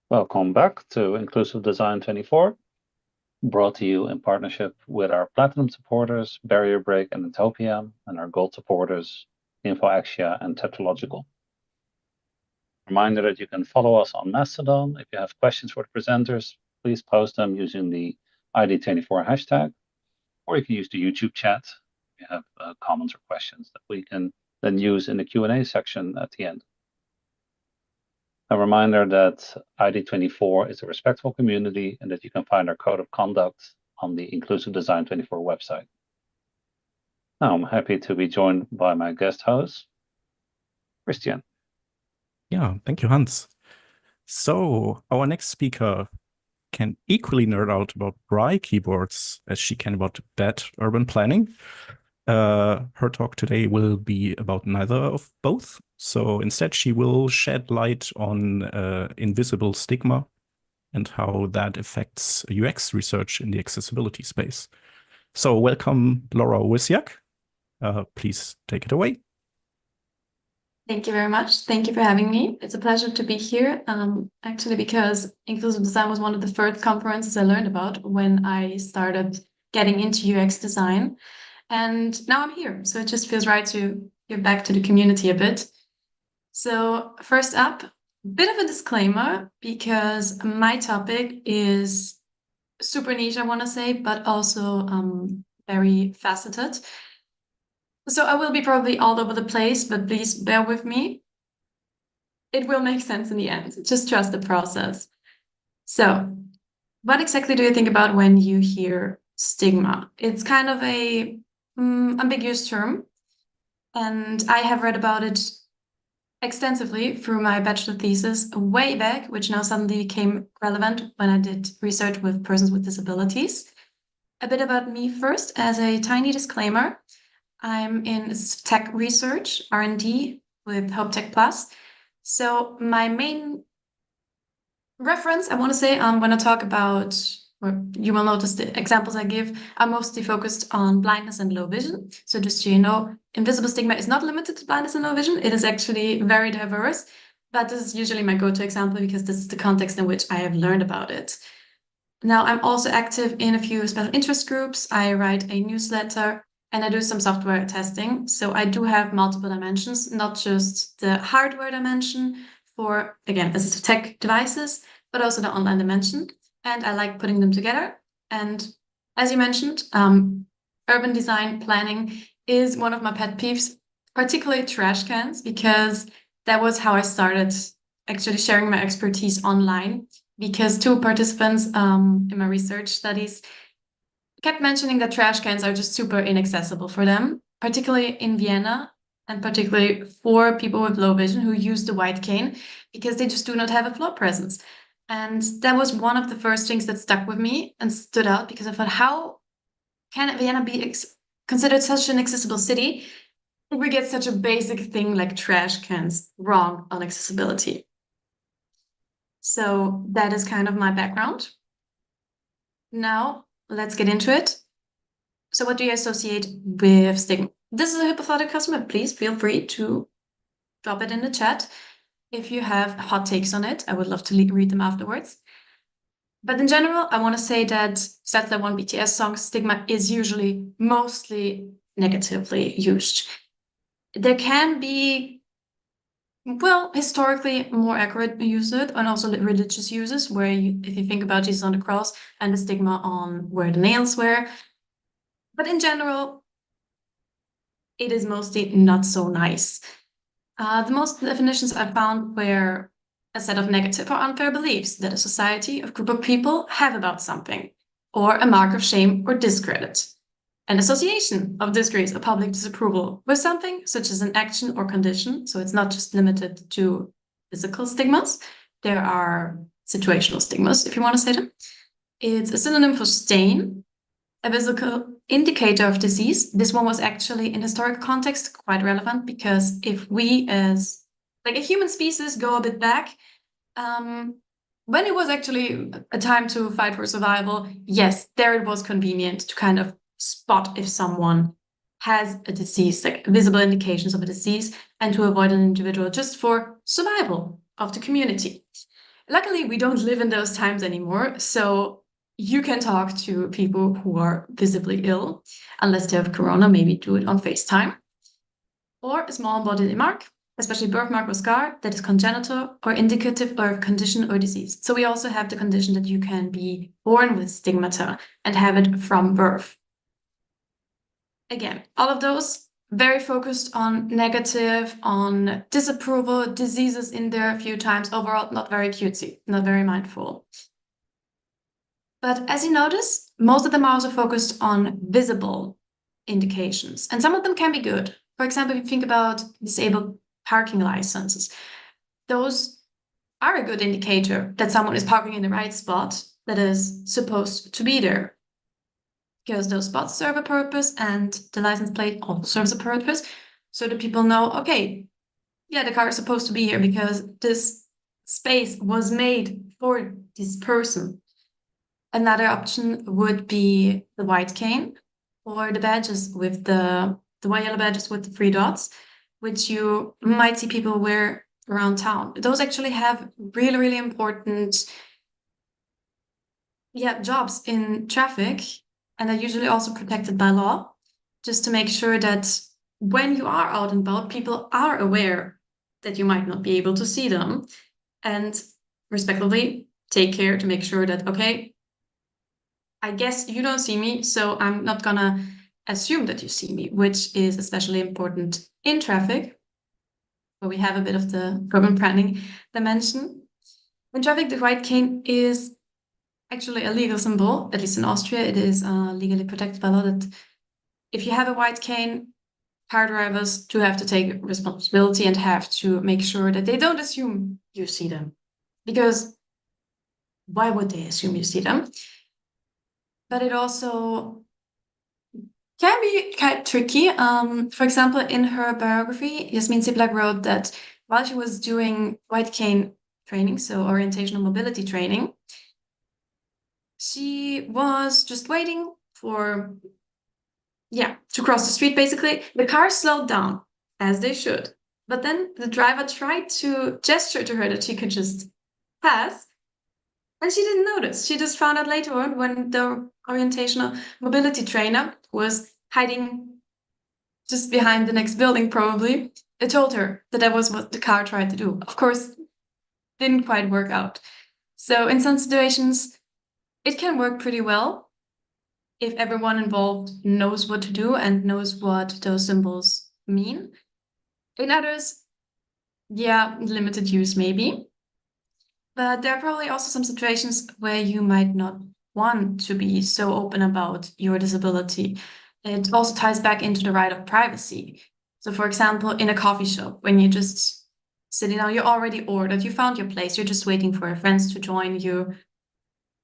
Welcome back to Inclusive Design 24, brought to you in partnership with our Platinum supporters, Barrier Break and Utopia, and our Gold supporters, InfoAxia and Tetralogical. Reminder that you can follow us on Mastodon. If you have questions for the presenters, please post them using the ID24 hashtag, or you can use the YouTube chat if you have comments or questions that we can then use in the Q&A section at the end. A reminder that ID24 is a respectful community and that you can find our code of conduct on the Inclusive Design 24 website. Now I'm happy to be joined by my guest host, Christian. Yeah, thank you, Hans. So our next speaker can equally nerd out about braille keyboards as she can about bad urban planning. Her talk today will be about neither of both. So instead, she will shed light on invisible stigma and how that affects UX research in the accessibility space. So welcome, Laura Wissiak. Please take it away. Thank you very much. Thank you for having me. It's a pleasure to be here, actually, because inclusive design was one of the first conferences I learned about when I started getting into UX design. And now I'm here. So it just feels right to give back to the community a bit. So first up, a bit of a disclaimer, because my topic is super niche, I want to say, but also very faceted. So I will be probably all over the place, but please bear with me. It will make sense in the end. Just trust the process. So what exactly do you think about when you hear stigma? It's kind of a ambiguous term, and I have read about it extensively through my bachelor thesis way back, which now suddenly became relevant when I did research with persons with disabilities. A bit about me first, as a tiny disclaimer. I'm in tech research, R&D with Hope Tech Plus. So my main reference, I want to say, when I talk about, or you will notice the examples I give are mostly focused on blindness and low vision. So just so you know, invisible stigma is not limited to blindness and low vision. It is actually very diverse, but this is usually my go-to example because this is the context in which I have learned about it. Now, I'm also active in a few special interest groups. I write a newsletter and I do some software testing. So I do have multiple dimensions, not just the hardware dimension for, again, assistive tech devices, but also the online dimension. And I like putting them together. And as you mentioned, urban design planning is one of my pet peeves, particularly trash cans, because that was how I started actually sharing my expertise online, because two participants in my research studies kept mentioning that trash cans are just super inaccessible for them, particularly in Vienna, and particularly for people with low vision who use the white cane, because they just do not have a floor presence. And that was one of the first things that stuck with me and stood out, because I thought, how can Vienna be considered such an accessible city if we get such a basic thing like trash cans wrong on accessibility? So that is kind of my background. Now, let's get into it. So what do you associate with stigma? This is a hypothetical customer. Please feel free to drop it in the chat. If you have hot takes on it, I would love to read them afterwards. But in general, I want to say that, besides that one BTS song, stigma is usually mostly negatively used. There can be, well, historically more accurate use it, and also religious uses, where if you think about Jesus on the cross and the stigma on where the nails were. But in general, it is mostly not so nice. The most definitions I found were a set of negative or unfair beliefs that a society or group of people have about something, or a mark of shame or discredit. An association of disgrace or public disapproval with something, such as an action or condition. So it's not just limited to physical stigmas. There are situational stigmas, if you want to say them. It's a synonym for stain, a physical indicator of disease. This one was actually, in historical context, quite relevant, because if we as like a human species go a bit back, when it was actually a time to fight for survival, yes, there it was convenient to kind of spot if someone has a disease, like visible indications of a disease, and to avoid an individual just for survival of the community. Luckily, we don't live in those times anymore, so you can talk to people who are visibly ill, unless they have corona, maybe do it on FaceTime. Or a small bodily mark, especially birthmark or scar, that is congenital or indicative of a condition or disease. So we also have the condition that you can be born with stigmata and have it from birth. Again, all of those very focused on negative, on disapproval, diseases in there a few times. Overall, not very cutesy, not very mindful. But as you notice, most of them are also focused on visible indications, and some of them can be good. For example, if you think about disabled parking licenses, those are a good indicator that someone is parking in the right spot that is supposed to be there. Because those spots serve a purpose and the license plate also serves a purpose, so that people know, okay, yeah, the car is supposed to be here because this space was made for this person. Another option would be the white cane or the badges with the white yellow badges with the 3 dots, which you might see people wear around town. Those actually have really, really important jobs in traffic, and are usually also protected by law, just to make sure that when you are out and about, people are aware that you might not be able to see them, and respectively take care to make sure that, okay, I guess you don't see me, so I'm not gonna assume that you see me, which is especially important in traffic, where we have a bit of the urban planning dimension. In traffic, the white cane is actually a legal symbol. At least in Austria, it is legally protected by law that if you have a white cane, car drivers do have to take responsibility and have to make sure that they don't assume you see them. Because why would they assume you see them? But it also can be quite tricky. For example, in her biography, Yasmin Siblak wrote that while she was doing white cane training, so orientational mobility training, she was just waiting for, to cross the street, basically. The car slowed down, as they should. But then the driver tried to gesture to her that she could just pass, and she didn't notice. She just found out later on when the orientational mobility trainer was hiding just behind the next building, probably. It told her that that was what the car tried to do. Of course, didn't quite work out. So in some situations, it can work pretty well if everyone involved knows what to do and knows what those symbols mean. In others, limited use maybe. But there are probably also some situations where you might not want to be so open about your disability. It also ties back into the right of privacy. So for example, in a coffee shop, when you're just sitting down, you already ordered, you found your place, you're just waiting for your friends to join you.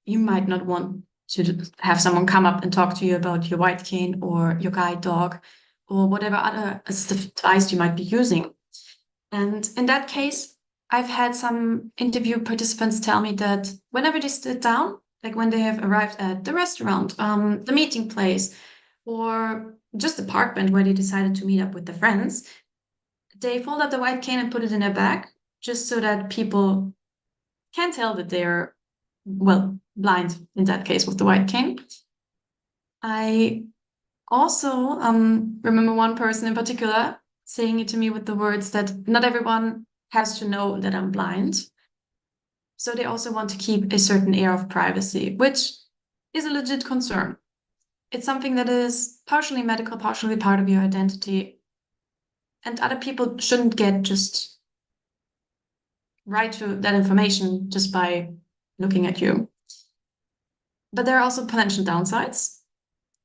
You might not want to have someone come up and talk to you about your white cane or your guide dog or whatever other assistive device you might be using. And in that case, I've had some interview participants tell me that whenever they sit down, like when they have arrived at the restaurant, the meeting place, or just the park bench where they decided to meet up with their friends, they fold up the white cane and put it in their bag, just so that people can tell that they're, blind in that case with the white cane. I also remember one person in particular saying it to me with the words that not everyone has to know that I'm blind. So they also want to keep a certain air of privacy, which is a legit concern. It's something that is partially medical, partially part of your identity. And other people shouldn't get just right to that information just by looking at you. But there are also potential downsides,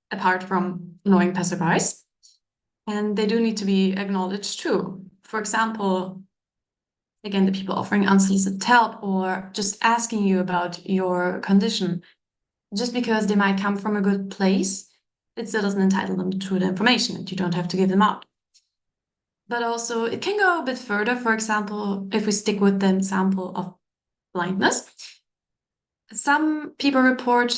apart from annoying passerbys. And they do need to be acknowledged too. For example, again, the people offering unsolicited help or just asking you about your condition. Just because they might come from a good place, it still doesn't entitle them to the information, and you don't have to give them out. But also, it can go a bit further. For example, if we stick with the example of blindness, some people report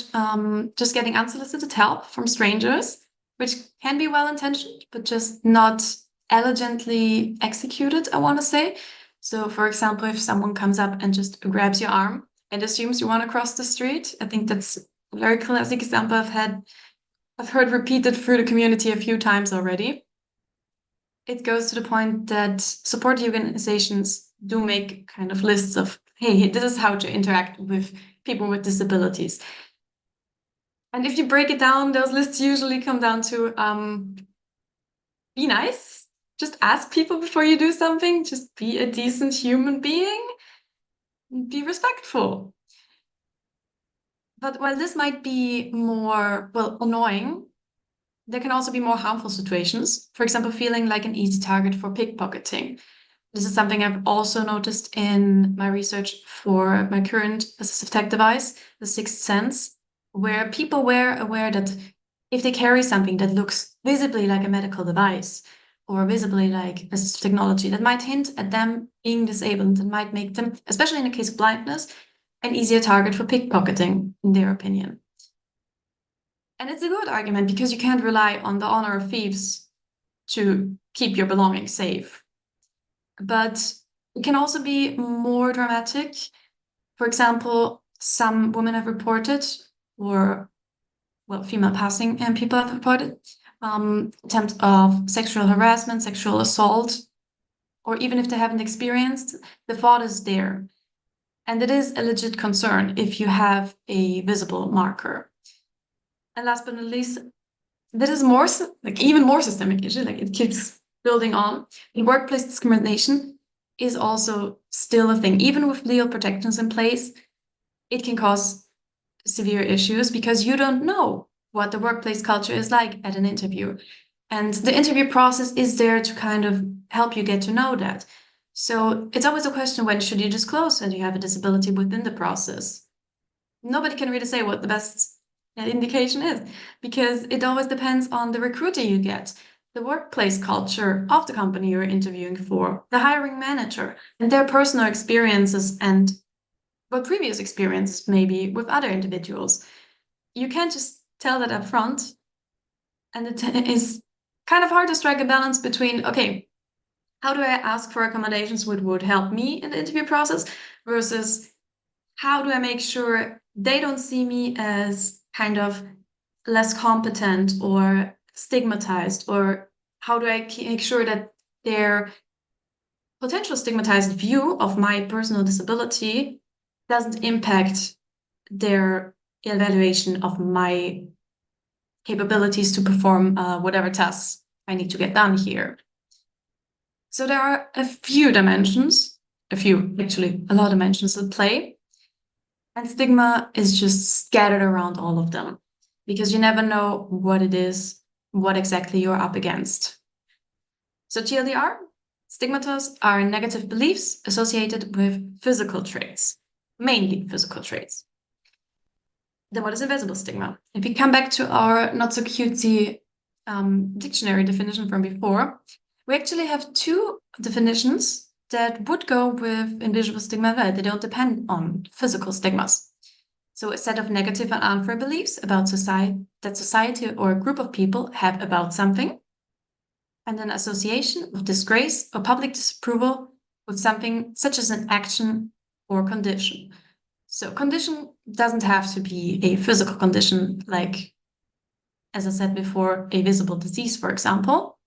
just getting unsolicited help from strangers, which can be well-intentioned, but just not elegantly executed, I want to say. So, for example, if someone comes up and just grabs your arm and assumes you want to cross the street, I think that's a very classic example I've heard repeated through the community a few times already. It goes to the point that support organizations do make kind of lists of, hey, this is how to interact with people with disabilities. And if you break it down, those lists usually come down to be nice, just ask people before you do something, just be a decent human being, be respectful. But while this might be more, well, annoying, there can also be more harmful situations. For example, feeling like an easy target for pickpocketing. This is something I've also noticed in my research for my current assistive tech device, the Sixth Sense, where people were aware that if they carry something that looks visibly like a medical device or visibly like assistive technology, that might hint at them being disabled and might make them, especially in the case of blindness, an easier target for pickpocketing, in their opinion. And it's a good argument because you can't rely on the honor of thieves to keep your belongings safe. But it can also be more dramatic. For example, some women have reported, or well, female passing people have reported attempts of sexual harassment, sexual assault, or even if they haven't experienced, the thought is there. And it is a legit concern if you have a visible marker. And last but not least, this is more like even more systemic issue, like it keeps building on. In workplace discrimination is also still a thing. Even with legal protections in place, it can cause severe issues because you don't know what the workplace culture is like at an interview. And the interview process is there to kind of help you get to know that. So it's always a question, when should you disclose that you have a disability within the process? Nobody can really say what the best indication is, because it always depends on the recruiter you get, the workplace culture of the company you're interviewing for, the hiring manager, and their personal experiences and what previous experience maybe with other individuals. You can't just tell that up front. And it is kind of hard to strike a balance between, okay, how do I ask for accommodations which would help me in the interview process versus how do I make sure they don't see me as kind of less competent or stigmatized, or how do I make sure that their potential stigmatized view of my personal disability doesn't impact their evaluation of my capabilities to perform whatever tasks I need to get done here. So there are a few dimensions, actually a lot of dimensions at play. And stigma is just scattered around all of them because you never know what it is, what exactly you're up against. So TLDR, stigmatas are negative beliefs associated with physical traits, mainly physical traits. Then what is invisible stigma? If we come back to our not so cutesy dictionary definition from before, we actually have two definitions that would go with invisible stigma well. They don't depend on physical stigmas. So a set of negative and unfair beliefs about society or a group of people have about something, and an association of disgrace or public disapproval with something such as an action or condition. So condition doesn't have to be a physical condition, like, as I said before, a visible disease, for example.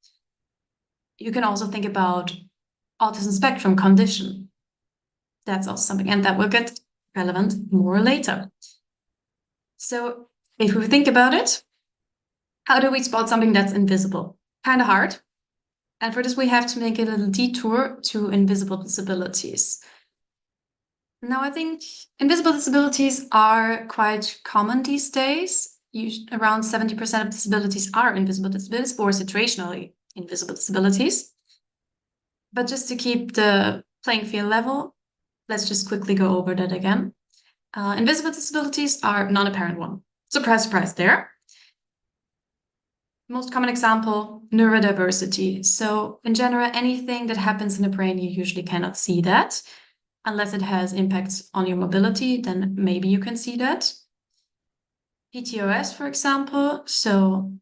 You can also think about autism spectrum condition. That's also something, and that will get relevant more later. So if we think about it, how do we spot something that's invisible? Kind of hard. And for this, we have to make a little detour to invisible disabilities. Now, I think invisible disabilities are quite common these days. Around 70% of disabilities are invisible disabilities or situationally invisible disabilities. But just to keep the playing field level, let's just quickly go over that again. Invisible disabilities are non-apparent one. Surprise, surprise there. Most common example, neurodiversity. So in general, anything that happens in the brain, you usually cannot see that. Unless it has impacts on your mobility, then maybe you can see that. PTOS, for example, so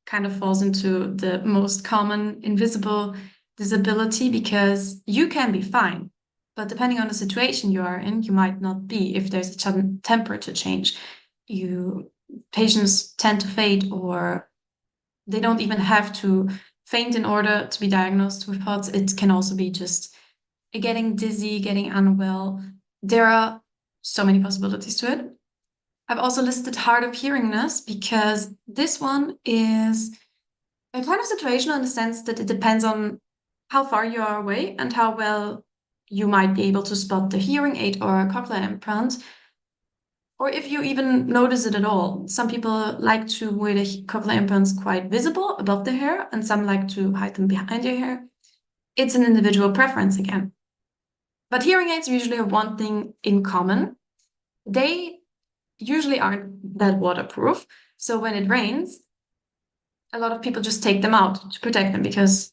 kind of falls into the most common invisible disability because you can be fine, but depending on the situation you are in, you might not be. If there's a sudden temperature change, patients tend to fade, or they don't even have to faint in order to be diagnosed with POTS. It can also be just getting dizzy, getting unwell. There are so many possibilities to it. I've also listed hard of hearingness because this one is a kind of situational in the sense that it depends on how far you are away and how well you might be able to spot the hearing aid or a cochlear implant, or if you even notice it at all. Some people like to wear the cochlear implants quite visible above the hair, and some like to hide them behind their hair. It's an individual preference again. But hearing aids usually have one thing in common. They usually aren't that waterproof. So when it rains, a lot of people just take them out to protect them because,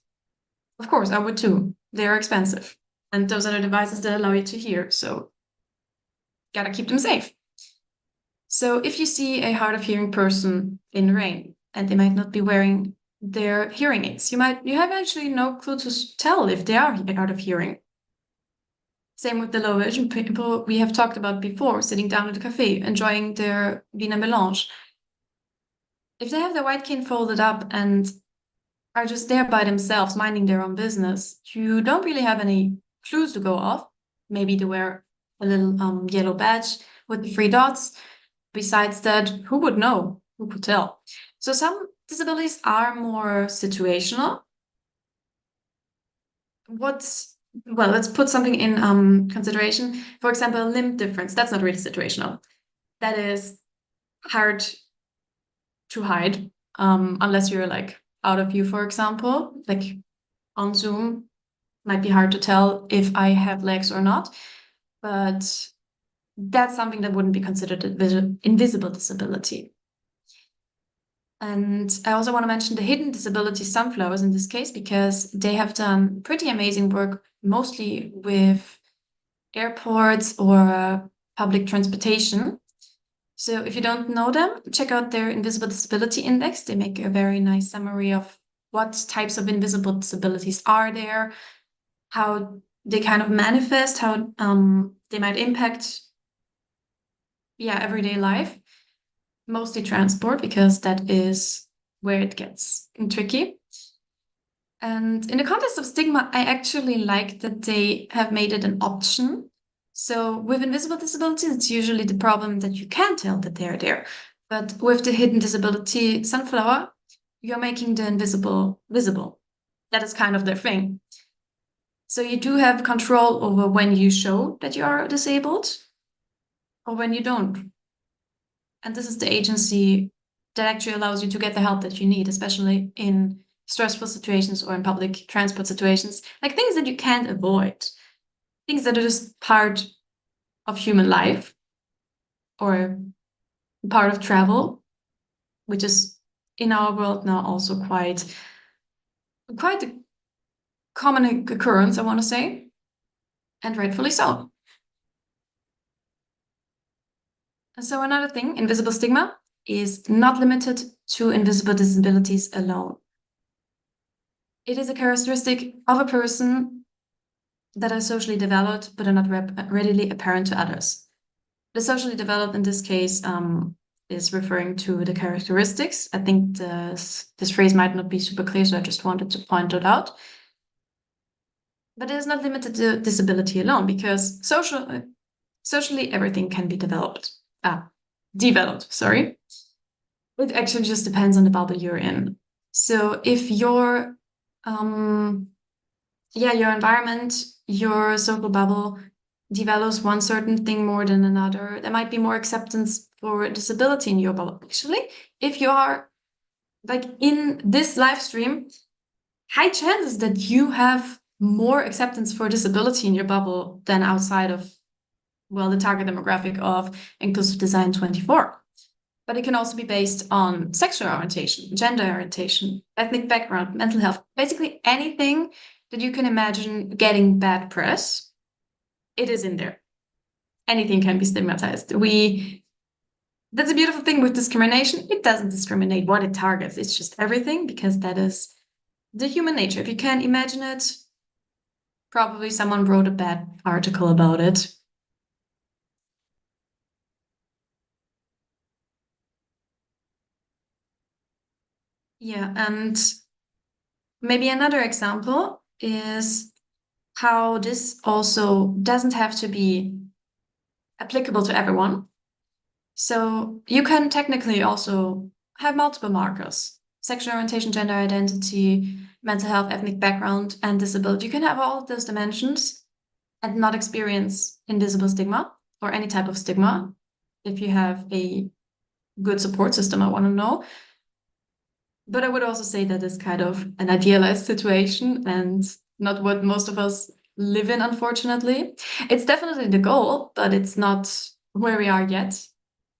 of course, I would too. They are expensive. And those are the devices that allow you to hear. So gotta keep them safe. So if you see a hard of hearing person in the rain and they might not be wearing their hearing aids, you have actually no clue to tell if they are hard of hearing. Same with the low vision people we have talked about before, sitting down at a cafe, enjoying their Wiener Melange. If they have their white cane folded up and are just there by themselves, minding their own business, you don't really have any clues to go off. Maybe they wear a little yellow badge with the 3 dots. Besides that, who would know? Who could tell? So some disabilities are more situational. Well, let's put something in consideration. For example, limb difference. That's not really situational. That is hard to hide, unless you're like out of view, for example. Like on Zoom, might be hard to tell if I have legs or not. But that's something that wouldn't be considered an invisible disability. And I also want to mention the hidden disability sunflowers in this case, because they have done pretty amazing work, mostly with airports or public transportation. So if you don't know them, check out their Invisible Disability Index. They make a very nice summary of what types of invisible disabilities are there, how they kind of manifest, how they might impact everyday life. Mostly transport, because that is where it gets tricky. And in the context of stigma, I actually like that they have made it an option. So with invisible disabilities, it's usually the problem that you can't tell that they're there. But with the hidden disability sunflower, you're making the invisible visible. That is kind of their thing. So you do have control over when you show that you are disabled or when you don't. And this is the agency that actually allows you to get the help that you need, especially in stressful situations or in public transport situations, like things that you can't avoid, things that are just part of human life or part of travel, which is in our world now also quite a common occurrence, I want to say, and rightfully so. And so another thing, invisible stigma is not limited to invisible disabilities alone. It is a characteristic of a person that are socially developed but are not readily apparent to others. The socially developed in this case is referring to the characteristics. I think this phrase might not be super clear, so I just wanted to point it out. But it is not limited to disability alone, because socially everything can be developed. Sorry. It actually just depends on the bubble you're in. So if your environment, your social bubble develops one certain thing more than another, there might be more acceptance for disability in your bubble. Actually, if you are like in this live stream, high chances that you have more acceptance for disability in your bubble than outside of, well, the target demographic of Inclusive Design 24. But it can also be based on sexual orientation, gender orientation, ethnic background, mental health, basically anything that you can imagine getting bad press. It is in there. Anything can be stigmatized. That's a beautiful thing with discrimination. It doesn't discriminate what it targets. It's just everything, because that is the human nature. If you can imagine it, probably someone wrote a bad article about it. Yeah, and maybe another example is how this also doesn't have to be applicable to everyone. So you can technically also have multiple markers: sexual orientation, gender identity, mental health, ethnic background, and disability. You can have all of those dimensions and not experience invisible stigma or any type of stigma if you have a good support system, I want to know. But I would also say that it's kind of an idealized situation and not what most of us live in, unfortunately. It's definitely the goal, but it's not where we are yet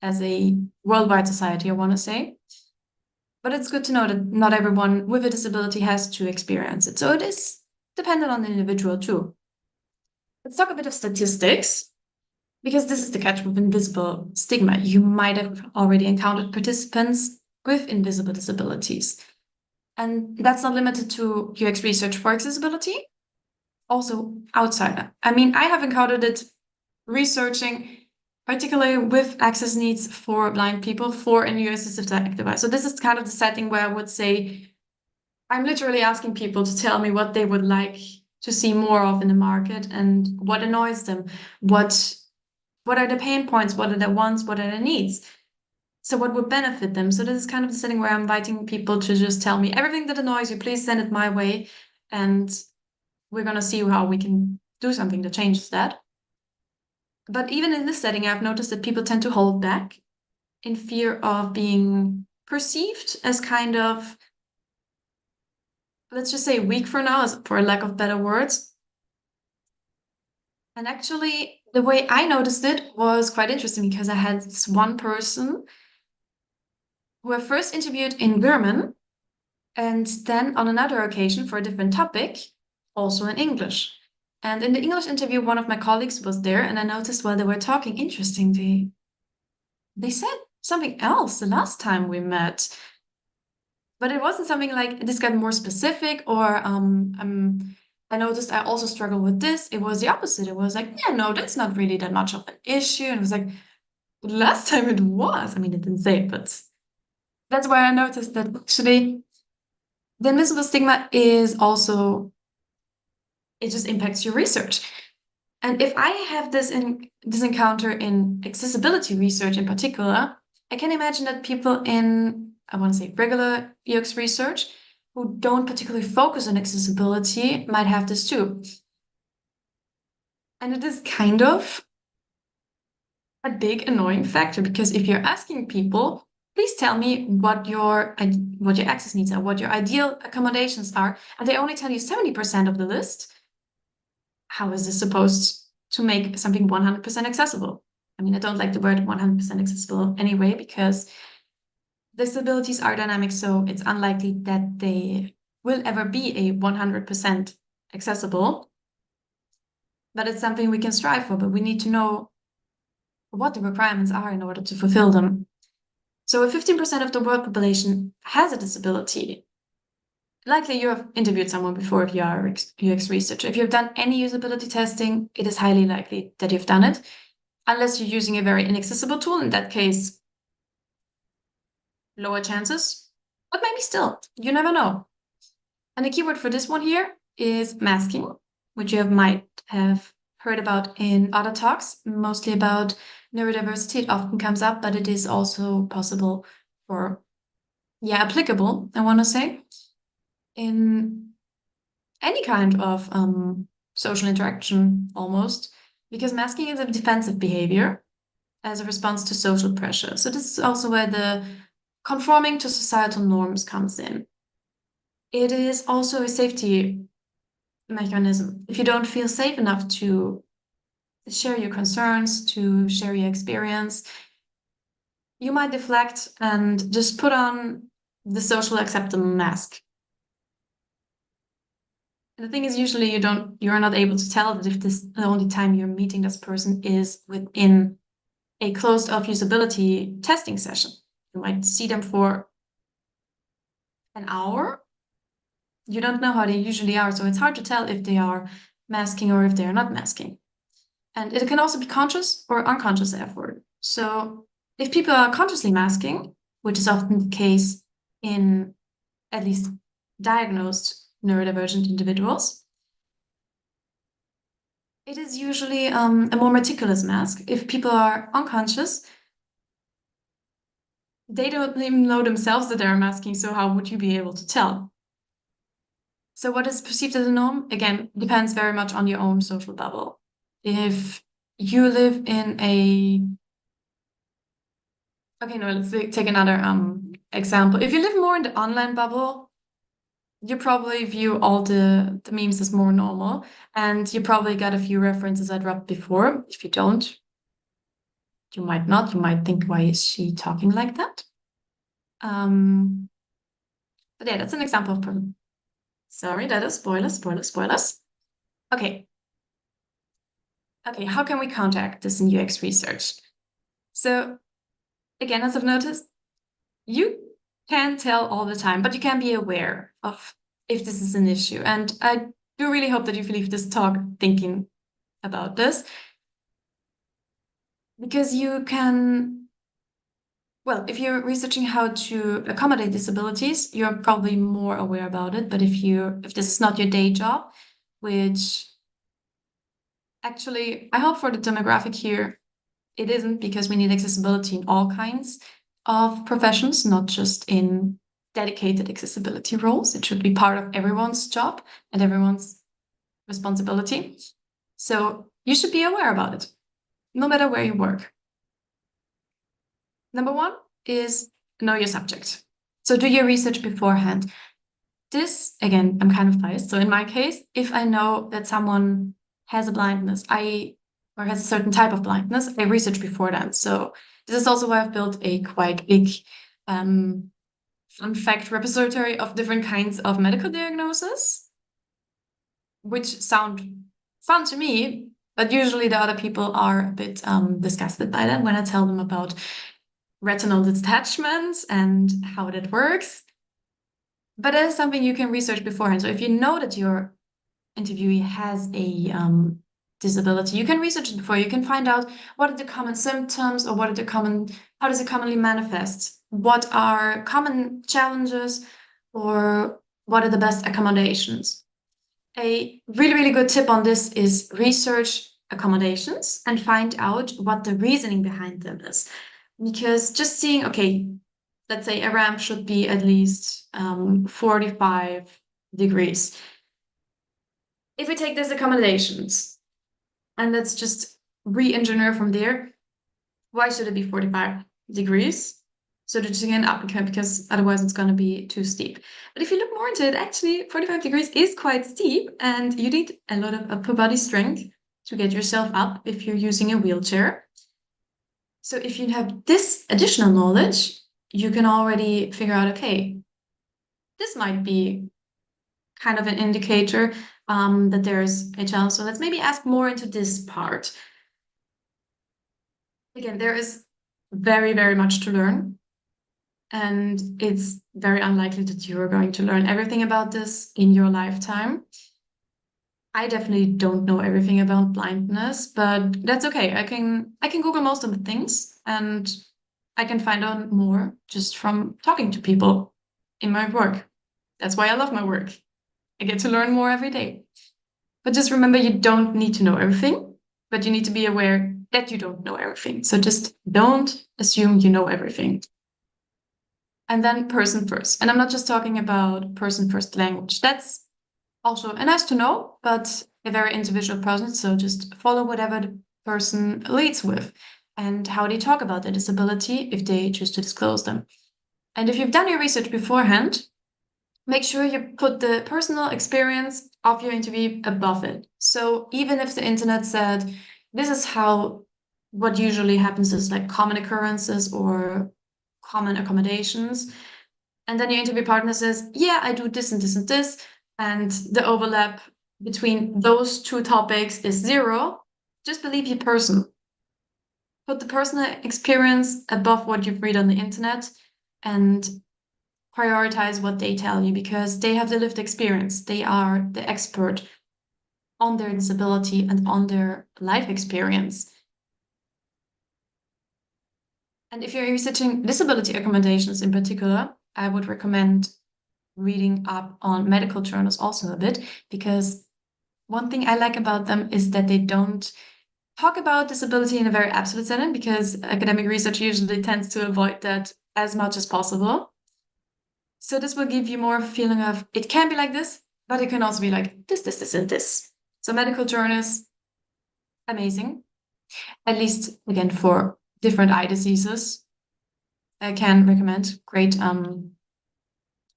as a worldwide society, I want to say. But it's good to know that not everyone with a disability has to experience it. So it is dependent on the individual too. Let's talk a bit of statistics, because this is the catch with invisible stigma. You might have already encountered participants with invisible disabilities. And that's not limited to UX research for accessibility, also outside. I mean, I have encountered it researching, particularly with access needs for blind people for a new assistive tech device. So this is kind of the setting where I would say I'm literally asking people to tell me what they would like to see more of in the market and what annoys them, what are the pain points, what are their wants, what are their needs. So what would benefit them? So this is kind of the setting where I'm inviting people to just tell me everything that annoys you, please send it my way. And we're going to see how we can do something to change that. But even in this setting, I've noticed that people tend to hold back in fear of being perceived as kind of, let's just say, weak for now, for lack of better words. And actually, the way I noticed it was quite interesting, because I had this one person who I first interviewed in German, and then on another occasion for a different topic, also in English. And in the English interview, one of my colleagues was there, and I noticed while they were talking, interestingly, they said something else the last time we met. But it wasn't something like this got more specific, or I noticed I also struggle with this. It was the opposite. It was like, yeah, no, that's not really that much of an issue. And it was like, last time it was. I mean, it didn't say it, but that's why I noticed that actually the invisible stigma is also, it just impacts your research. And if I have this encounter in accessibility research in particular, I can imagine that people in, I want to say, regular UX research who don't particularly focus on accessibility might have this too. And it is kind of a big annoying factor, because if you're asking people, please tell me what your access needs are, what your ideal accommodations are, and they only tell you 70% of the list, how is this supposed to make something 100% accessible? I mean, I don't like the word 100% accessible anyway, because disabilities are dynamic, so it's unlikely that they will ever be a 100% accessible. But it's something we can strive for, but we need to know what the requirements are in order to fulfill them. So if 15% of the world population has a disability, likely you have interviewed someone before if you are a UX researcher. If you've done any usability testing, it is highly likely that you've done it, unless you're using a very inaccessible tool. In that case, lower chances, but maybe still, you never know. And the keyword for this one here is masking, which you might have heard about in other talks, mostly about neurodiversity. It often comes up, but it is also possible for, applicable, I want to say, in any kind of social interaction almost, because masking is a defensive behavior as a response to social pressure. So this is also where the conforming to societal norms comes in. It is also a safety mechanism. If you don't feel safe enough to share your concerns, to share your experience, you might deflect and just put on the social acceptable mask. And the thing is, usually you're not able to tell that if the only time you're meeting this person is within a closed off usability testing session. You might see them for an hour, You don't know how they usually are, so it's hard to tell if they are masking or if they are not masking. And it can also be conscious or unconscious effort. So if people are consciously masking, which is often the case in at least diagnosed neurodivergent individuals, it is usually a more meticulous mask. If people are unconscious, they don't even know themselves that they're masking, so how would you be able to tell? So what is perceived as a norm, again, depends very much on your own social bubble. If you live in a... Okay, no, let's take another example. If you live more in the online bubble, you probably view all the memes as more normal, and you probably got a few references I dropped before. If you don't, you might not. You might think, why is she talking like that? But yeah, that's an example of problem. Sorry, that is spoilers. Okay. Okay, how can we counteract this in UX research? So again, as I've noticed, you can tell all the time, but you can be aware of if this is an issue. And I do really hope that you leave this talk thinking about this, because you can, well, if you're researching how to accommodate disabilities, you're probably more aware about it. But if this is not your day job, which actually, I hope for the demographic here, it isn't, because we need accessibility in all kinds of professions, not just in dedicated accessibility roles. It should be part of everyone's job and everyone's responsibility. So you should be aware about it, no matter where you work. Number one is know your subject. So do your research beforehand. This, again, I'm kind of biased. So in my case, if I know that someone has a blindness, or has a certain type of blindness, I research before that. So this is also why I've built a quite big fun fact repository of different kinds of medical diagnoses, which sound fun to me, but usually the other people are a bit disgusted by that when I tell them about retinal detachments and how that works. But that is something you can research beforehand. So if you know that your interviewee has a disability, you can research it before. You can find out what are the common symptoms, or how does it commonly manifest? What are common challenges, or what are the best accommodations? A really, really good tip on this is research accommodations and find out what the reasoning behind them is. Because just seeing, okay, let's say a ramp should be at least 45 degrees. If we take these accommodations and let's just re-engineer from there, why should it be 45 degrees? So to just again up, because otherwise it's going to be too steep. But if you look more into it, actually 45 degrees is quite steep, and you need a lot of upper body strength to get yourself up if you're using a wheelchair. So if you have this additional knowledge, you can already figure out, okay, this might be kind of an indicator that there's a challenge. So let's maybe ask more into this part. Again, there is very, very much to learn. And it's very unlikely that you are going to learn everything about this in your lifetime. I definitely don't know everything about blindness, but that's okay. I can Google most of the things, and I can find out more just from talking to people in my work. That's why I love my work. I get to learn more every day. But just remember, you don't need to know everything, but you need to be aware that you don't know everything. So just don't assume you know everything. And then person first. And I'm not just talking about person first language. That's also nice to know, but a very individual process. So just follow whatever the person leads with and how they talk about their disability if they choose to disclose them. And if you've done your research beforehand, make sure you put the personal experience of your interview above it. So even if the internet said, this is how what usually happens is like common occurrences or common accommodations, and then your interview partner says, yeah, I do this and this and this, and the overlap between those two topics is 0, just believe your person. Put the personal experience above what you've read on the internet, and prioritize what they tell you because they have the lived experience. They are the expert on their disability and on their life experience. And if you're researching disability accommodations in particular, I would recommend reading up on medical journals also a bit, because one thing I like about them is that they don't talk about disability in a very absolute setting, because academic research usually tends to avoid that as much as possible. So this will give you more of a feeling of it can be like this, but it can also be like this, and this. So medical journals, amazing. At least, again, for different eye diseases, I can recommend. Great.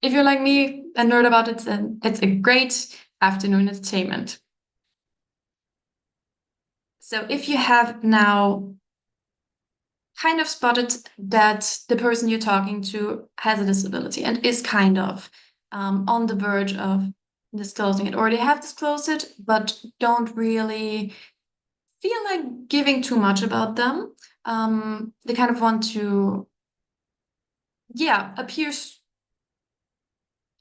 If you're like me, a nerd about it, then it's a great afternoon entertainment. So if you have now kind of spotted that the person you're talking to has a disability and is kind of on the verge of disclosing it, or they have disclosed it, but don't really feel like giving too much about them. They kind of want to,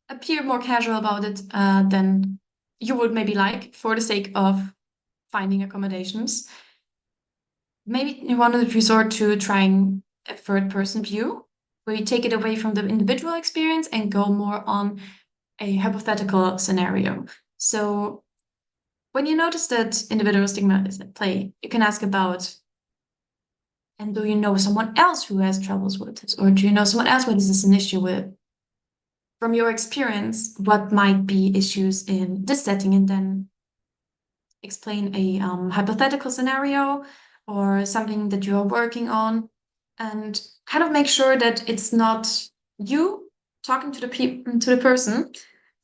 appear more casual about it than you would maybe like for the sake of finding accommodations. Maybe you want to resort to trying a third-person view, where you take it away from the individual experience and go more on a hypothetical scenario. So when you notice that individual stigma is at play, you can ask about, and do you know someone else who has troubles with this? Or do you know someone else where this is an issue with? From your experience, what might be issues in this setting? And then explain a hypothetical scenario or something that you are working on, and kind of make sure that it's not you talking to the person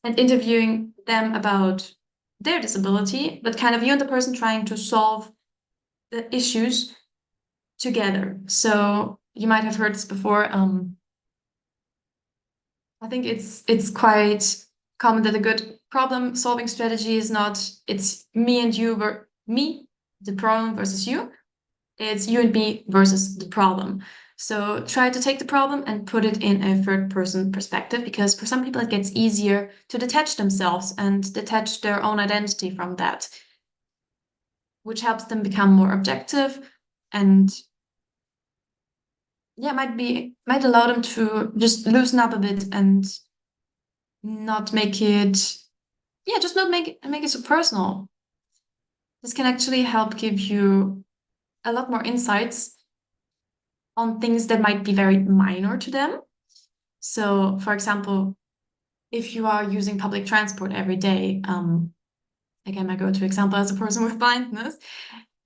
and interviewing them about their disability, but kind of you and the person trying to solve the issues together. So you might have heard this before. I think it's quite common that a good problem-solving strategy is not it's me and you, me, the problem versus you. It's you and me versus the problem. So try to take the problem and put it in a third-person perspective, because for some people it gets easier to detach themselves and detach their own identity from that, which helps them become more objective and might allow them to just loosen up a bit and not make it just not make it so personal. This can actually help give you a lot more insights on things that might be very minor to them. So for example, if you are using public transport every day, again, my go-to example as a person with blindness,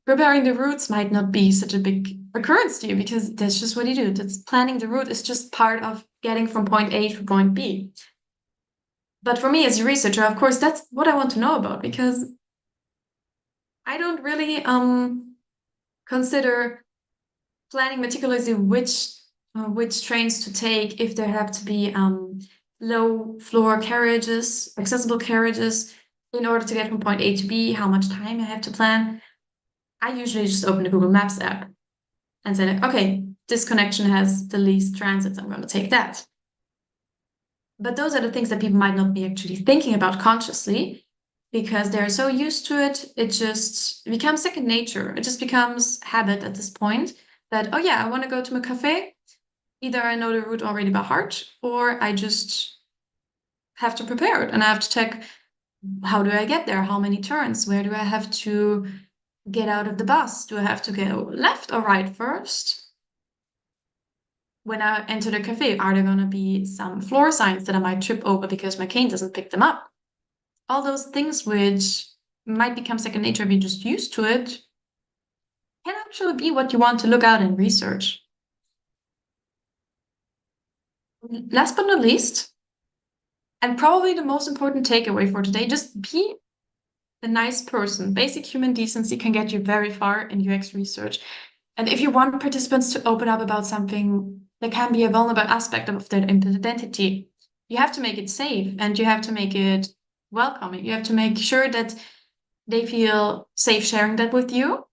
preparing the routes might not be such a big occurrence to you, because that's just what you do. That's planning the route is just part of getting from point A to point B. But for me as a researcher, of course, that's what I want to know about, because I don't really consider planning meticulously which trains to take, if there have to be low floor carriages, accessible carriages, in order to get from point A to B, how much time I have to plan. I usually just open the Google Maps app and say, okay, this connection has the least transits, I'm going to take that. But those are the things that people might not be actually thinking about consciously, because they're so used to it, it just becomes second nature. It just becomes habit at this point that, oh yeah, I want to go to a cafe. Either I know the route already by heart, or I just have to prepare it and I have to check, how do I get there? How many turns? Where do I have to get out of the bus? Do I have to go left or right first? When I enter the cafe, are there going to be some floor signs that I might trip over because my cane doesn't pick them up? All those things which might become second nature if you're just used to it can actually be what you want to look out and research. Last but not least, and probably the most important takeaway for today, just be a nice person. Basic human decency can get you very far in UX research. And if you want participants to open up about something that can be a vulnerable aspect of their identity, you have to make it safe and you have to make it welcoming. You have to make sure that they feel safe sharing that with you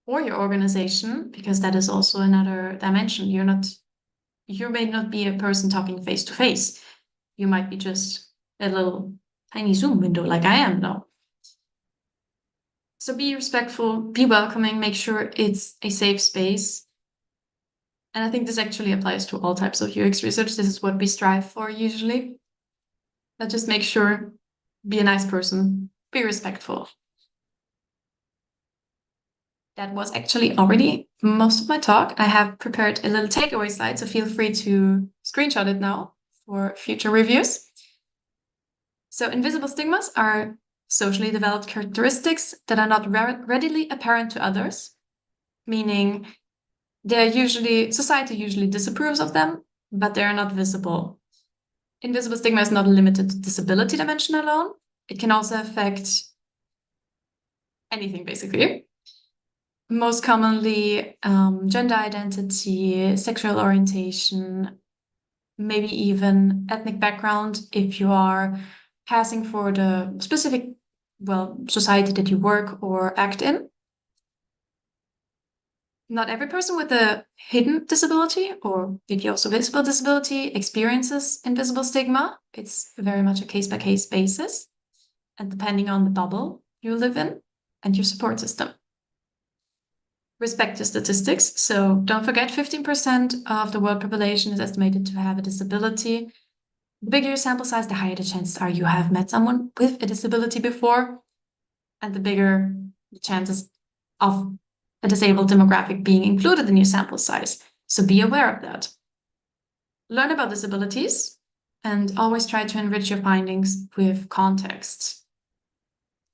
or your organization, because that is also another dimension. You're not you may not be a person talking face to face. You might be just a little tiny Zoom window like I am now. So be respectful, be welcoming, make sure it's a safe space. And I think this actually applies to all types of UX research. This is what we strive for usually. But just make sure, be a nice person, be respectful. That was actually already most of my talk. I have prepared a little takeaway slide, so feel free to screenshot it now for future reviews. So invisible stigmas are socially developed characteristics that are not readily apparent to others, meaning society usually disapproves of them, but they are not visible. Invisible stigma is not limited to disability dimension alone. It can also affect anything, basically. Most commonly, gender identity, sexual orientation, maybe even ethnic background if you are passing for the specific, society that you work or act in. Not every person with a hidden disability or maybe also visible disability experiences invisible stigma. It's very much a case-by-case basis and depending on the bubble you live in and your support system. Respect the statistics. So don't forget 15% of the world population is estimated to have a disability. The bigger your sample size, the higher the chances are you have met someone with a disability before, and the bigger the chances of a disabled demographic being included in your sample size. So be aware of that. Learn about disabilities and always try to enrich your findings with context.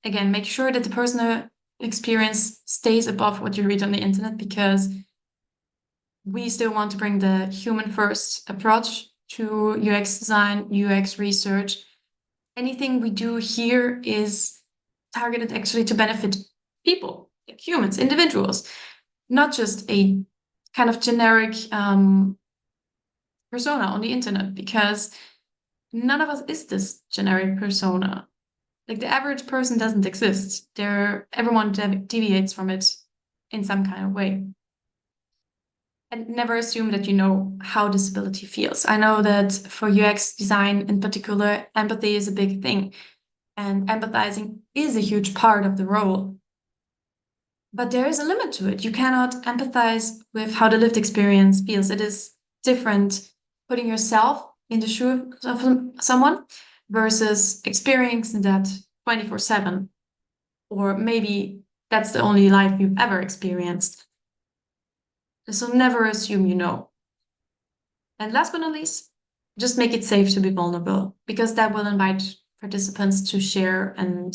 Again, make sure that the personal experience stays above what you read on the internet, because we still want to bring the human first approach to UX design, UX research. Anything we do here is targeted actually to benefit people, like humans, individuals, not just a kind of generic persona on the internet, because none of us is this generic persona. Like the average person doesn't exist. Everyone deviates from it in some kind of way. And never assume that you know how disability feels. I know that for UX design in particular, empathy is a big thing. And empathizing is a huge part of the role. But there is a limit to it. You cannot empathize with how the lived experience feels. It is different putting yourself in the shoes of someone versus experiencing that 24/7. Or maybe that's the only life you've ever experienced. So never assume you know. And last but not least, just make it safe to be vulnerable, because that will invite participants to share, and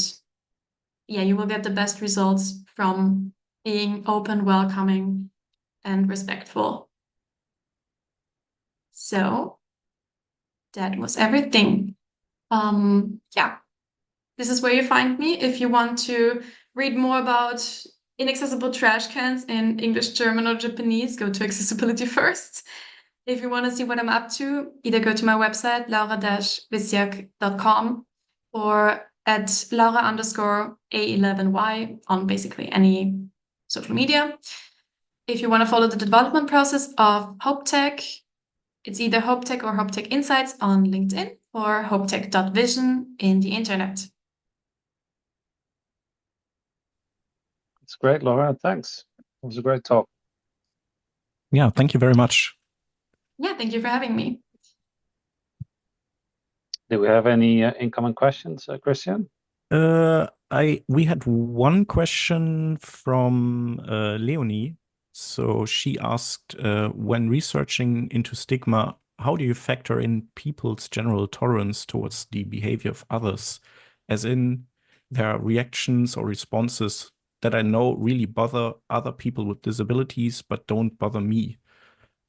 you will get the best results from being open, welcoming, and respectful. So that was everything. This is where you find me if you want to read more about inaccessible trash cans in English, German, or Japanese. Go to Accessibility first. If you want to see what I'm up to, either go to my website, laura-wissiak.com, or at laura_A11Y on basically any social media. If you want to follow the development process of HopeTech, it's either HopeTech or HopeTech Insights on LinkedIn, or hopetech.vision in the internet. It's great, Laura. Thanks. It was a great talk. Yeah, thank you very much. Yeah, thank you for having me. Do we have any incoming questions, Christian? We had one question from Leonie. So she asked, when researching into stigma, how do you factor in people's general tolerance towards the behavior of others? As in, their reactions or responses that I know really bother other people with disabilities, but don't bother me.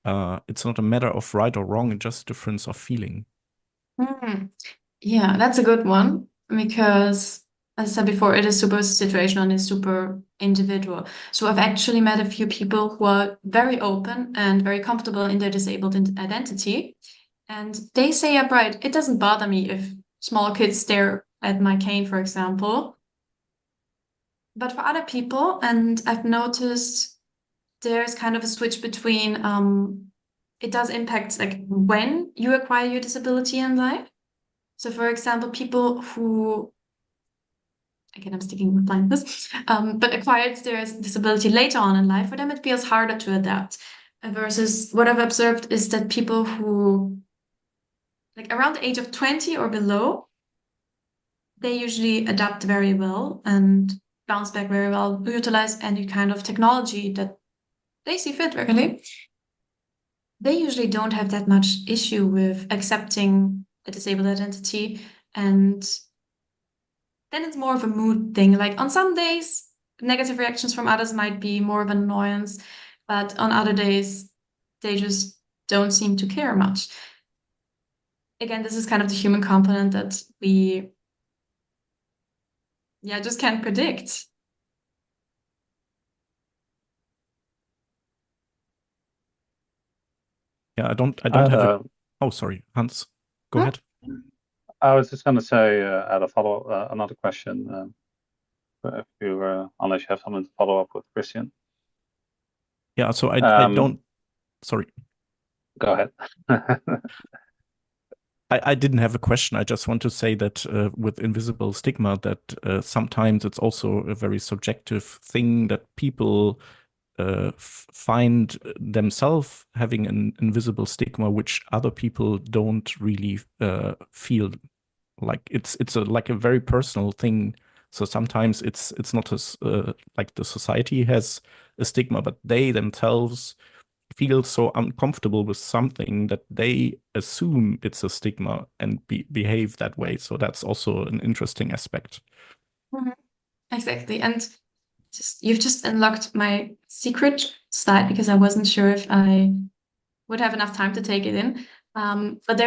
It's not a matter of right or wrong, it's just a difference of feeling. Yeah, that's a good one, because as I said before, it is super situational and it's super individual. So I've actually met a few people who are very open and very comfortable in their disabled identity. And they say upright, it doesn't bother me if small kids stare at my cane, for example. But for other people, and I've noticed there's kind of a switch between it does impact like when you acquire your disability in life. So for example, people who, again, I'm sticking with blindness, but acquired their disability later on in life, for them it feels harder to adapt. Versus what I've observed is that people who, like around the age of 20 or below, they usually adapt very well and bounce back very well, utilize any kind of technology that they see fit, really. They usually don't have that much issue with accepting a disabled identity, and then it's more of a mood thing. Like on some days, negative reactions from others might be more of an annoyance, but on other days, they just don't seem to care much. Again, this is kind of the human component that we, yeah, just can't predict. Yeah, I don't I had have a, oh, sorry, Hans, go Hmm? ahead. I was just going to say, add a another question. If you, unless you have something to follow up with Christian. Yeah, so I don't, sorry, Go ahead. I didn't have a question. I just want to say that with invisible stigma, that sometimes it's also a very subjective thing that people find themselves having an invisible stigma, which other people don't really feel. Like it's like a very personal thing. So sometimes it's not as like the society has a stigma, but they themselves feel so uncomfortable with something that they assume it's a stigma and behave that way. So that's also an interesting aspect. Mhm. Exactly. And you've just unlocked my secret slide because I wasn't sure if I would have enough time to take it in. But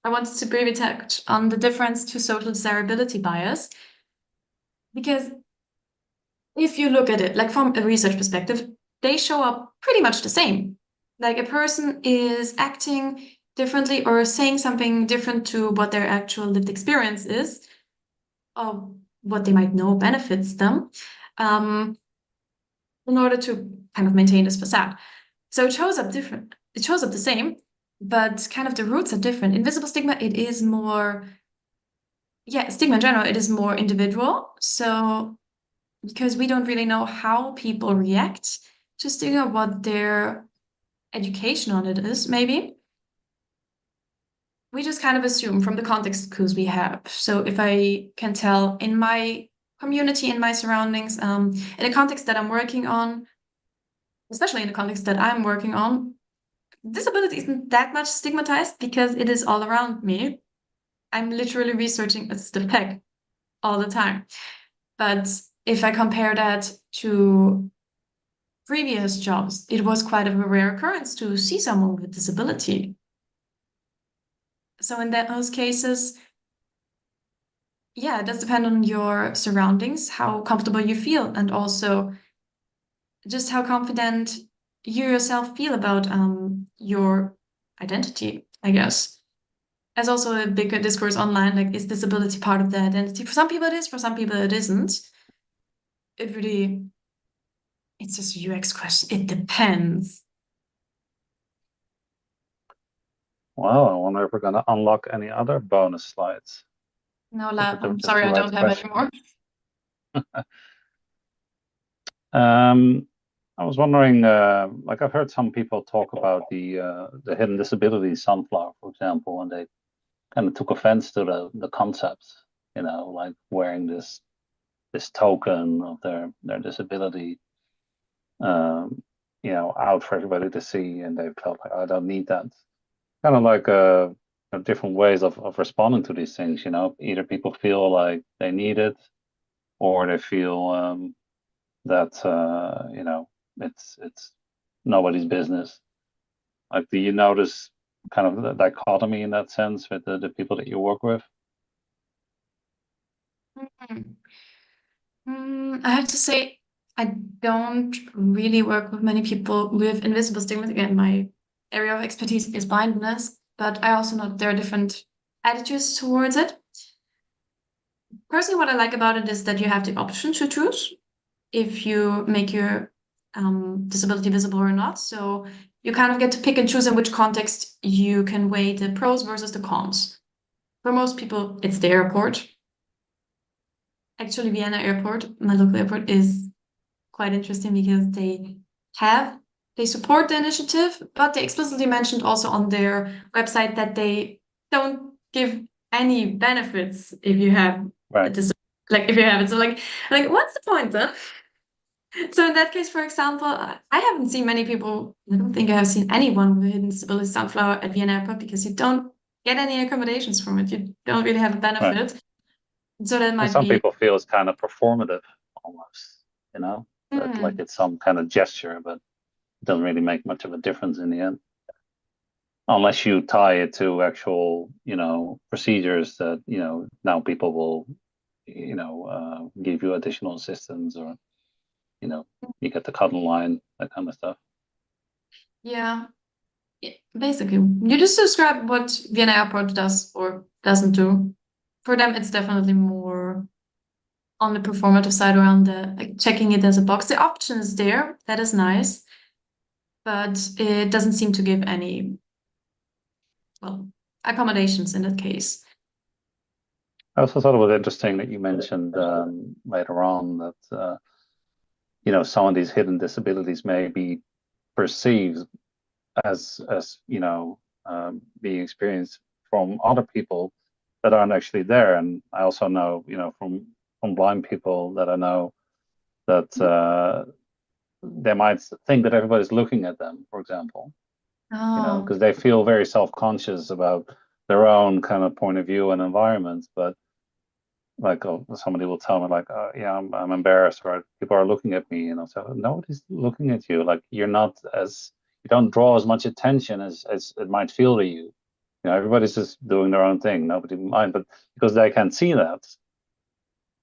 I wanted to briefly touch on the difference to social desirability bias. Because if you look at it, like from a research perspective, they show up pretty much the same. Like a person is acting differently or saying something different to what their actual lived experience is, or what they might know benefits them, in order to kind of maintain this facade. So it shows up different. It shows up the same, but kind of the roots are different. Invisible stigma, it is more, yeah, stigma in general, it is more individual. So because we don't really know how people react to stigma, what their education on it is, maybe. We just kind of assume from the context clues we have. So if I can tell in my community, in my surroundings, in a context that I'm working on, especially in the context that I'm working on, disability isn't that much stigmatized because it is all around me. I'm literally researching assistive tech all the time. But if I compare that to previous jobs, it was quite a rare occurrence to see someone with disability. So in those cases, yeah, it does depend on your surroundings, how comfortable you feel, and also just how confident you yourself feel about your identity, I guess. As also a bigger discourse online, like, is disability part of the identity? For some people it is, for some people it isn't. It really, it's just a UX question. It depends. Well, I wonder if we're going to unlock any other bonus slides. No, I'm Just sorry, the I right don't have question. any more. I was wondering, like I've heard some people talk about the hidden disability sunflower, for example, and they kind of took offense to the concept, like wearing this token of their disability, out for everybody to see, and they felt like, I don't need that. Kind of like different ways of responding to these things, either people feel like they need it, or they feel that it's nobody's business. Like, do you notice kind of the dichotomy in that sense with the people that you work with? I have to say, I don't really work with many people with invisible stigma. Again, my area of expertise is blindness, but I also know there are different attitudes towards it. Personally, what I like about it is that you have the option to choose if you make your disability visible or not. So you kind of get to pick and choose in which context you can weigh the pros versus the cons. For most people, it's the airport. Actually, Vienna Airport, my local airport, is quite interesting because they support the initiative, but they explicitly mentioned also on their website that they don't give any benefits if you have Right. if you have it. So like what's the point then? So in that case, for example, I haven't seen many people. I don't think I have seen anyone with hidden disability sunflower at Vienna Airport because you don't get any accommodations from it. You don't really have a benefit. Right. So that And might some be. people feel it's kind of performative almost, that like it's some kind of gesture, but it doesn't really make much of a difference in the end. Unless you tie it to actual, procedures that, now people will, give you additional assistance, or, you get the cuddle line, that kind of stuff. Yeah. Basically, you just describe what Vienna Airport does or doesn't do. For them, it's definitely more on the performative side, around the checking it as a box. The option is there, that is nice, but it doesn't seem to give any, accommodations in that case. I also thought it was interesting that you mentioned later on that some of these hidden disabilities may be perceived as being experienced from other people that aren't actually there. And I also know, from blind people that I know that they might think that everybody's looking at them, for example, because they feel very self-conscious about their own kind of point of view and environment. But like, somebody will tell me like, yeah, I'm embarrassed, or people are looking at me, so nobody's looking at you. Like, you don't draw as much attention as it might feel to you. Everybody's just doing their own thing. Nobody mind, but because they can see that,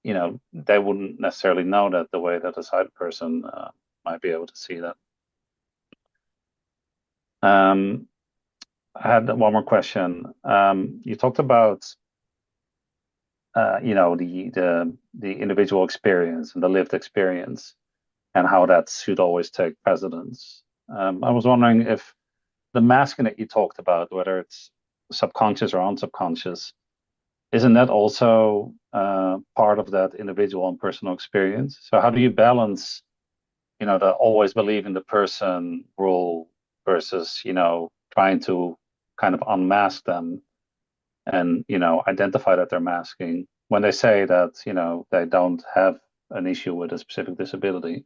they wouldn't necessarily know that the way that a sighted person might be able to see that. I had one more question. You talked about the individual experience and the lived experience, and how that should always take precedence. I was wondering if the masking that you talked about, whether it's subconscious or unsubconscious, isn't that also part of that individual and personal experience? So how do you balance, the always believe in the person rule versus, trying to kind of unmask them and, identify that they're masking when they say that, they don't have an issue with a specific disability?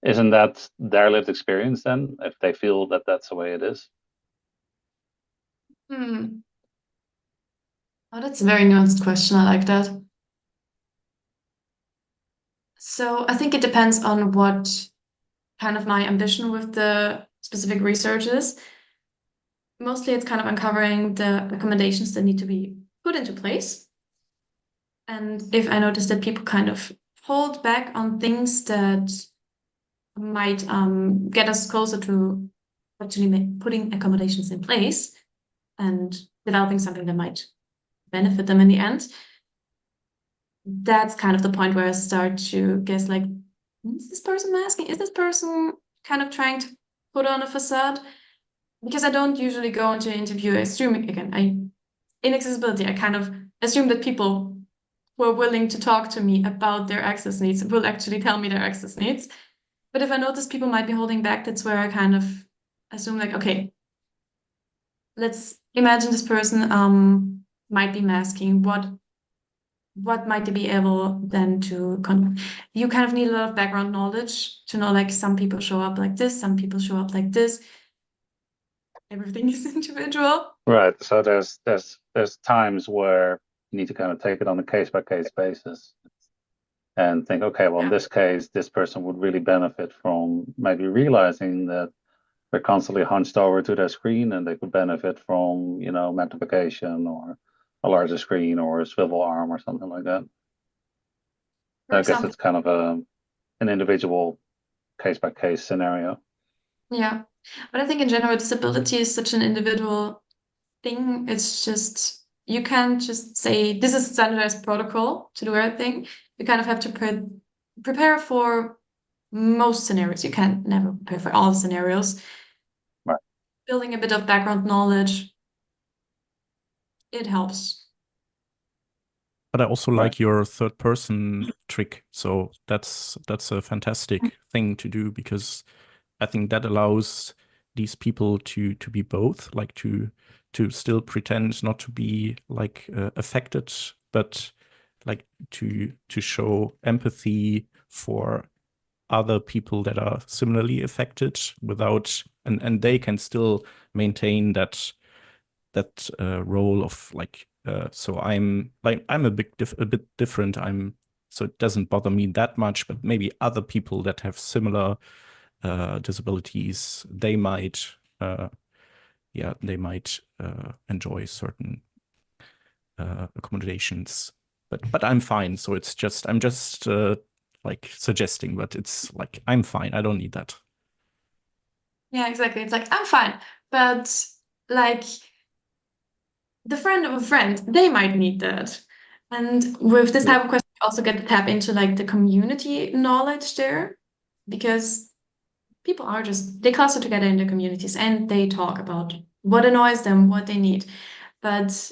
Isn't that their lived experience then, if they feel that that's the way it is? Oh, that's a very nuanced question. I like that. So I think it depends on what kind of my ambition with the specific research is. Mostly it's kind of uncovering the recommendations that need to be put into place. And if I notice that people kind of hold back on things that might get us closer to actually putting accommodations in place and developing something that might benefit them in the end, that's kind of the point where I start to guess, like, is this person masking? Is this person kind of trying to put on a facade? Because I don't usually go into an interview assuming, again, in accessibility, I kind of assume that people who are willing to talk to me about their access needs will actually tell me their access needs. But if I notice people might be holding back, that's where I kind of assume, like, okay, let's imagine this person might be masking. What might they be able then to you kind of need a lot of background knowledge to know, like, some people show up like this, some people show up like this. Everything is individual. Right. So there's times where you need to kind of take it on a case-by-case basis and think, okay, well, in this case, this person would really benefit from maybe realizing that they're constantly hunched over to their screen, and they could benefit from, magnification or a larger screen or a swivel arm or something like that. I guess it's kind of an individual case-by-case scenario. Yeah. But I think in general, disability is such an individual thing. It's just, you can't just say, this is standardized protocol to do everything. You kind of have to prepare for most scenarios. You can't never prepare for all scenarios. building a bit of background knowledge, it helps. But I also Right. like your third person trick. So that's a fantastic thing to do, because I think that allows these people to be both, like to still pretend not to be like affected, but like to show empathy for other people that are similarly affected without, and they can still maintain that role of like, so I'm a bit different. So it doesn't bother me that much, but maybe other people that have similar disabilities, they might enjoy certain accommodations, but I'm fine. So it's just, I'm just like suggesting, but it's like, I'm fine, I don't need that. Yeah, exactly. It's like, I'm fine, but like the friend of a friend, they might need that. And with this type of question, you also get to tap into like the community knowledge there, because people are just, they cluster together in their communities and they talk about what annoys them, what they need. But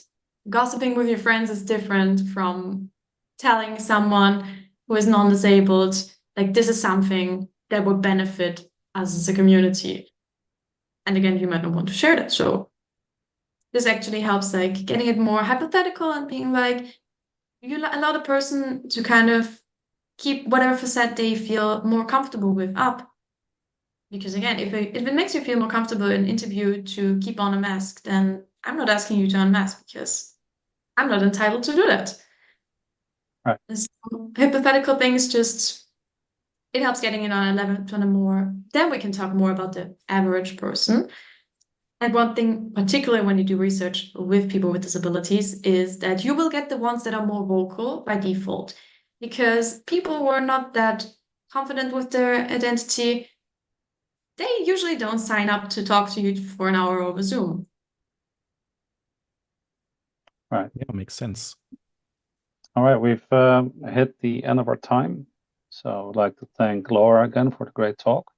gossiping with your friends is different from telling someone who is non-disabled, like, this is something that would benefit us as a community. And again, you might not want to share that. So this actually helps, like, getting it more hypothetical and being like, you allow the person to kind of keep whatever facade they feel more comfortable with up. Because again, if it makes you feel more comfortable in an interview to keep on a mask, then I'm not asking you to unmask, because I'm not entitled to do that. Right. And so hypothetical things just, it helps getting in on a level to a more, then we can talk more about the average person. And one thing, particularly when you do research with people with disabilities, is that you will get the ones that are more vocal by default, because people who are not that confident with their identity, they usually don't sign up to talk to you for an hour over Zoom. Right. Yeah, makes sense. All right, we've hit the end of our time. So I'd like to thank Laura again for the great talk.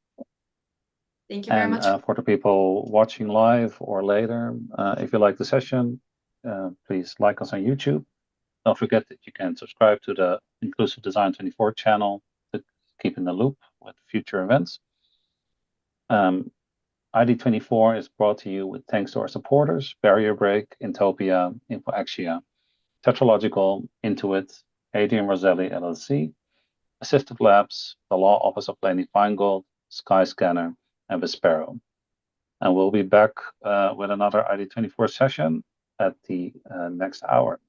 Thank you very much. And for the people watching live or later, if you like the session, please like us on YouTube. Don't forget that you can subscribe to the Inclusive Design 24 channel to keep in the loop with future events. ID24 is brought to you with thanks to our supporters, Barrier Break, Intopia, InfoAxia, Tetralogical, Intuit, Adrian Roselli LLC, Assistive Labs, the Law Office of Laney Feingold, Skyscanner, and Vespero. And we'll be back with another ID24 session at the next hour.